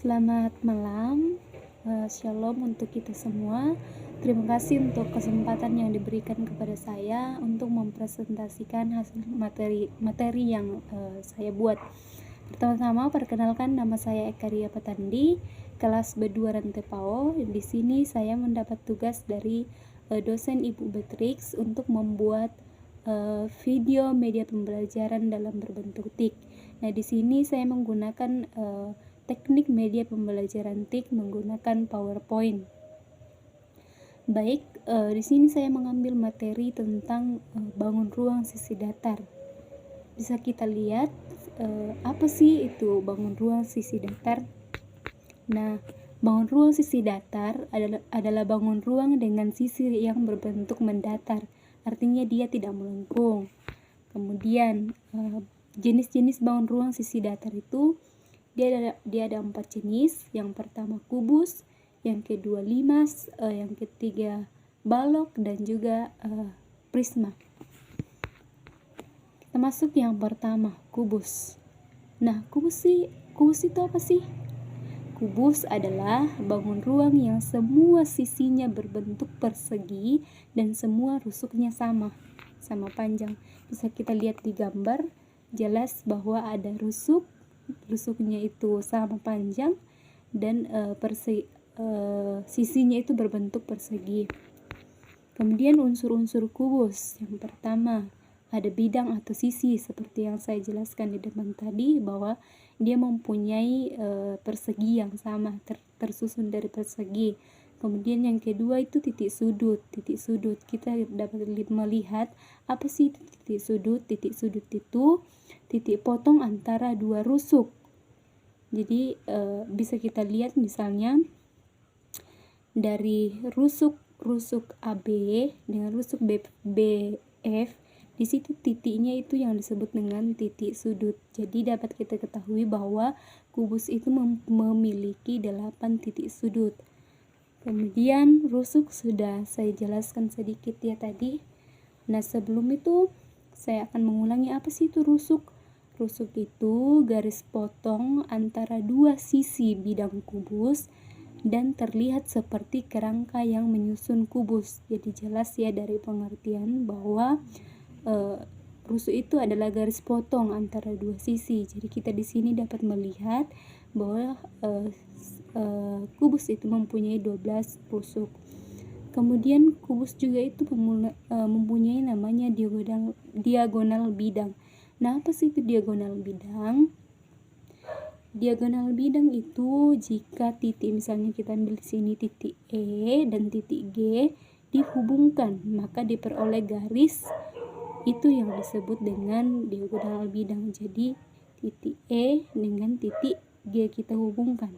Selamat malam, Shalom untuk kita semua. Terima kasih untuk kesempatan yang diberikan kepada saya untuk mempresentasikan hasil materi yang saya buat. Pertama-tama perkenalkan, nama saya Eka Ria Patandi, kelas B2 Rantai PAO. Di sini saya mendapat tugas dari dosen Ibu Beatrix untuk membuat video media pembelajaran dalam berbentuk TIK. Nah, di sini saya menggunakan teknik media pembelajaran TIK menggunakan PowerPoint. Baik, di sini saya mengambil materi tentang bangun ruang sisi datar. Bisa kita lihat apa sih itu bangun ruang sisi datar? Nah, bangun ruang sisi datar adalah bangun ruang dengan sisi yang berbentuk mendatar. Artinya dia tidak melengkung. Kemudian jenis-jenis bangun ruang sisi datar itu dia ada 4 jenis. Yang pertama kubus, yang kedua limas, yang ketiga balok, dan juga prisma. Kita masuk yang pertama, kubus. Nah, kubus itu apa sih? Kubus adalah bangun ruang yang semua sisinya berbentuk persegi dan semua rusuknya sama panjang. Bisa kita lihat di gambar, jelas bahwa ada rusuknya itu sama panjang dan sisinya itu berbentuk persegi. Kemudian unsur-unsur kubus, yang pertama ada bidang atau sisi, seperti yang saya jelaskan di depan tadi, bahwa dia mempunyai persegi yang sama, tersusun dari persegi. Kemudian yang kedua itu titik sudut. Kita dapat melihat apa sih titik sudut? Titik sudut itu titik potong antara dua rusuk. Jadi bisa kita lihat misalnya dari rusuk AB dengan rusuk BF, di situ titiknya itu yang disebut dengan titik sudut. Jadi dapat kita ketahui bahwa kubus itu memiliki 8 titik sudut. Kemudian rusuk sudah saya jelaskan sedikit ya tadi. Nah, sebelum itu saya akan mengulangi apa sih itu rusuk. Rusuk itu garis potong antara dua sisi bidang kubus dan terlihat seperti kerangka yang menyusun kubus. Jadi jelas ya dari pengertian bahwa rusuk itu adalah garis potong antara dua sisi. Jadi kita di sini dapat melihat bahwa kubus itu mempunyai 12 rusuk. Kemudian kubus juga itu mempunyai namanya diagonal bidang. Nah, apa sih itu diagonal bidang? Diagonal bidang itu jika titik, misalnya kita ambil di sini titik E dan titik G dihubungkan, maka diperoleh garis itu yang disebut dengan diagonal bidang. Jadi titik E dengan titik G kita hubungkan.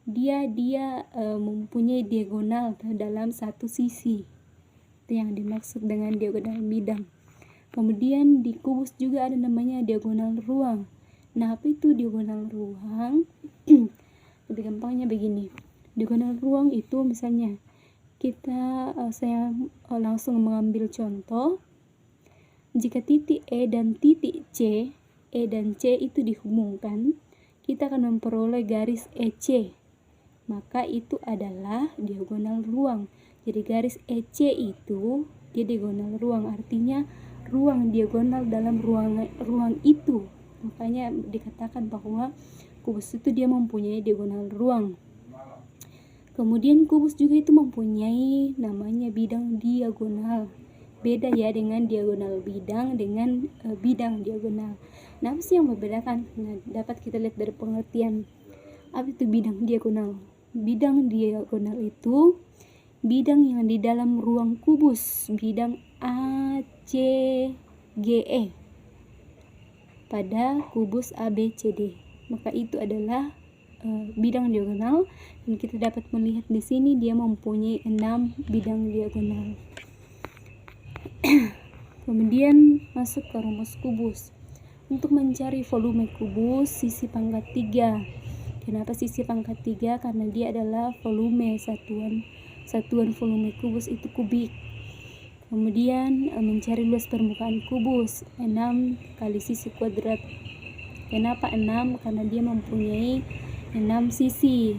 Dia mempunyai diagonal dalam satu sisi. Itu yang dimaksud dengan diagonal bidang. Kemudian di kubus juga ada namanya diagonal ruang. Nah, apa itu diagonal ruang? Lebih gampangnya begini. Diagonal ruang itu misalnya saya langsung mengambil contoh. Jika titik E dan C itu dihubungkan, kita akan memperoleh garis EC. Maka itu adalah diagonal ruang. Jadi garis EC itu dia diagonal ruang, artinya ruang diagonal dalam ruang itu. Makanya dikatakan bahwa kubus itu dia mempunyai diagonal ruang. Kemudian kubus juga itu mempunyai namanya bidang diagonal. Beda ya dengan diagonal bidang dengan bidang diagonal. Nah, apa sih yang membedakan? Nah, dapat kita lihat dari pengertian. Apa itu bidang diagonal? Bidang diagonal itu bidang yang di dalam ruang kubus, bidang ACGE pada kubus ABCD. Maka itu adalah bidang diagonal, dan kita dapat melihat di sini dia mempunyai 6 bidang diagonal. Kemudian masuk ke rumus kubus. Untuk mencari volume kubus sisi pangkat 3. Kenapa sisi pangkat 3? Karena dia adalah volume, satuan volume kubus itu kubik. Kemudian mencari luas permukaan kubus 6 kali sisi kuadrat. Kenapa 6? Karena dia mempunyai 6 sisi.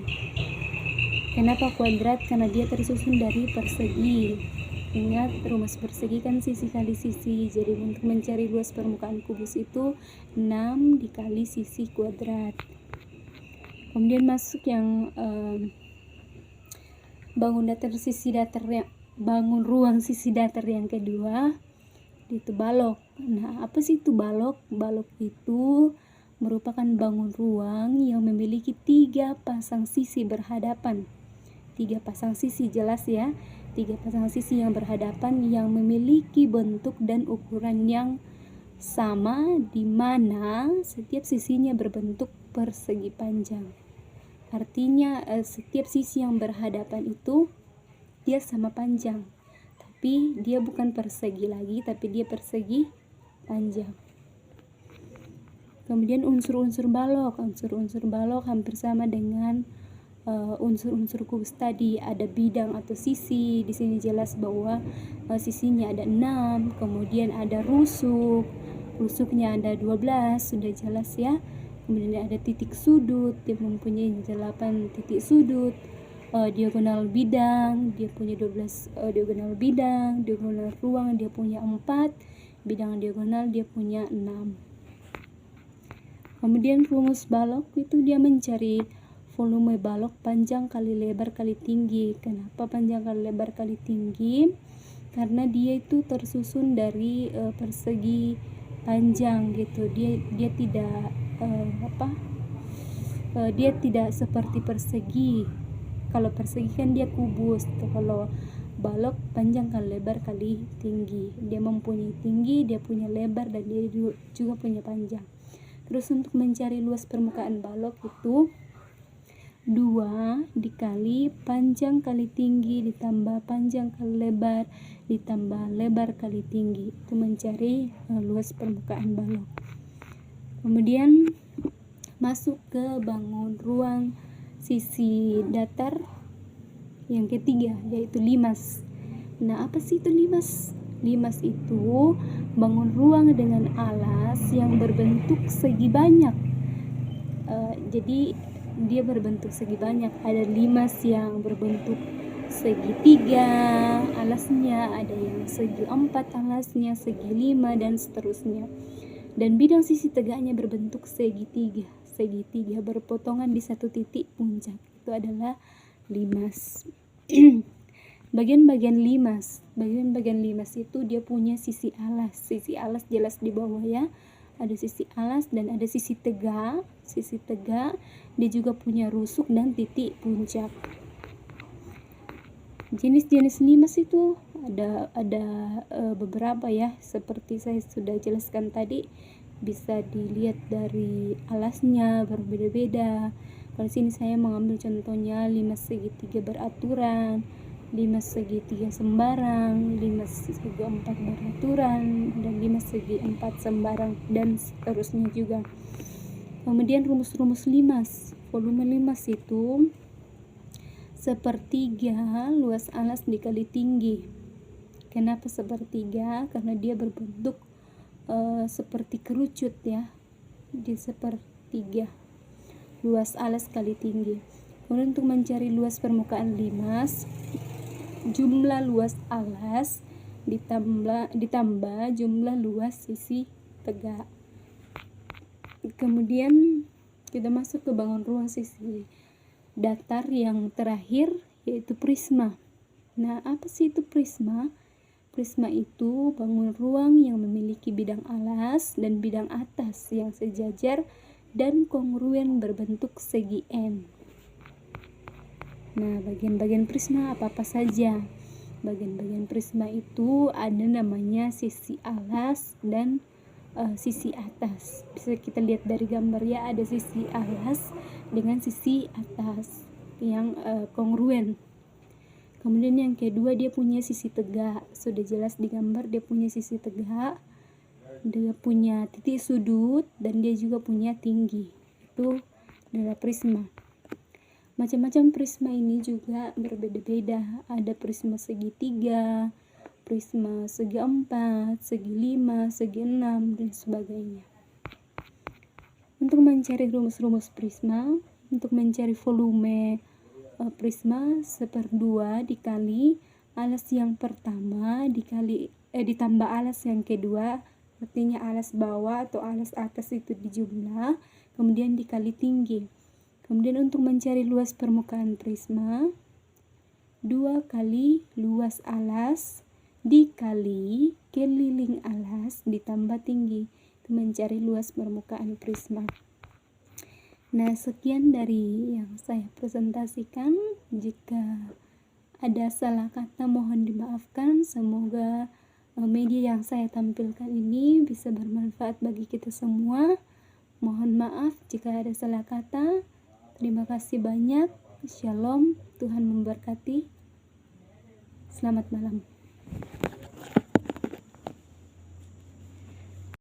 Kenapa kuadrat? Karena dia tersusun dari persegi. Ingat, rumus persegi kan sisi kali sisi. Jadi untuk mencari luas permukaan kubus itu 6 dikali sisi kuadrat. Kemudian masuk yang bangun ruang sisi datar yang kedua, itu balok. Nah, apa sih itu balok? Balok itu merupakan bangun ruang yang memiliki 3 pasang sisi berhadapan. 3 pasang sisi, jelas ya, 3 pasang sisi yang berhadapan yang memiliki bentuk dan ukuran yang sama, di mana setiap sisinya berbentuk persegi panjang. Artinya setiap sisi yang berhadapan itu dia sama panjang, tapi dia bukan persegi lagi, tapi dia persegi panjang. Kemudian unsur-unsur balok. Unsur-unsur balok hampir sama dengan unsur-unsur kubus tadi. Ada bidang atau sisi. Di sini jelas bahwa sisinya ada 6. Kemudian ada rusuk. Rusuknya ada 12, sudah jelas ya. Kemudian ada titik sudut, dia mempunyai 8 titik sudut. Diagonal bidang, dia punya 12 diagonal bidang. Diagonal ruang dia punya 4. Bidang diagonal dia punya 6. Kemudian rumus balok itu dia mencari volume balok panjang kali lebar kali tinggi. Kenapa panjang kali lebar kali tinggi? Karena dia itu tersusun dari persegi panjang gitu. Dia tidak dia tidak seperti persegi. Kalau persegi kan dia kubus. Kalau balok panjang kali lebar kali tinggi. Dia mempunyai tinggi, dia punya lebar, dan dia juga punya panjang. Terus untuk mencari luas permukaan balok itu 2 dikali panjang kali tinggi ditambah panjang kali lebar ditambah lebar kali tinggi. Itu mencari luas permukaan balok. Kemudian masuk ke bangun ruang sisi datar yang ketiga, yaitu limas. Nah, apa sih itu limas? Limas itu bangun ruang dengan alas yang berbentuk segi banyak. Jadi dia berbentuk segi banyak. Ada limas yang berbentuk segitiga alasnya, ada yang segi 4 alasnya, segi 5, dan seterusnya. Dan bidang sisi tegaknya berbentuk segitiga. Segitiga berpotongan di satu titik puncak. Itu adalah limas. Bagian-bagian limas itu dia punya sisi alas. Sisi alas jelas di bawah ya. Ada sisi alas dan ada sisi tegak. Sisi tegak dia juga punya rusuk dan titik puncak. Jenis-jenis limas itu ada beberapa ya, seperti saya sudah jelaskan tadi. Bisa dilihat dari alasnya berbeda-beda. Kalau sini saya mengambil contohnya limas segitiga beraturan, limas segitiga sembarang, limas segi 4 beraturan, dan limas segi 4 sembarang, dan seterusnya juga. Kemudian rumus-rumus limas. Volume limas itu sepertiga luas alas dikali tinggi. Kenapa sepertiga? Karena dia berbentuk seperti kerucut ya. Di sepertiga luas alas kali tinggi. Kemudian untuk mencari luas permukaan limas, jumlah luas alas ditambah jumlah luas sisi tegak. Kemudian kita masuk ke bangun ruang sisi datar yang terakhir, yaitu prisma. Nah, apa sih itu prisma? Prisma itu bangun ruang yang memiliki bidang alas dan bidang atas yang sejajar dan kongruen berbentuk segi N. Nah, bagian-bagian prisma apa-apa saja? Bagian-bagian prisma itu ada namanya sisi alas dan sisi atas. Bisa kita lihat dari gambar ya, ada sisi alas dengan sisi atas yang kongruen. Kemudian yang kedua, dia punya sisi tegak. Sudah jelas di gambar, dia punya sisi tegak, dia punya titik sudut, dan dia juga punya tinggi. Itu adalah prisma. Macam-macam prisma ini juga berbeda-beda. Ada prisma segitiga, prisma segi 4, segi 5, segi 6, dan sebagainya. Untuk mencari rumus-rumus prisma, untuk mencari volume prisma 1/2 dikali alas yang pertama ditambah alas yang kedua, artinya alas bawah atau alas atas itu dijumlah, kemudian dikali tinggi. Kemudian untuk mencari luas permukaan prisma, 2 kali luas alas dikali keliling alas ditambah tinggi, itu mencari luas permukaan prisma. Nah, sekian dari yang saya presentasikan. Jika ada salah kata mohon dimaafkan. Semoga media yang saya tampilkan ini bisa bermanfaat bagi kita semua. Mohon maaf jika ada salah kata. Terima kasih banyak. Shalom, Tuhan memberkati. Selamat malam.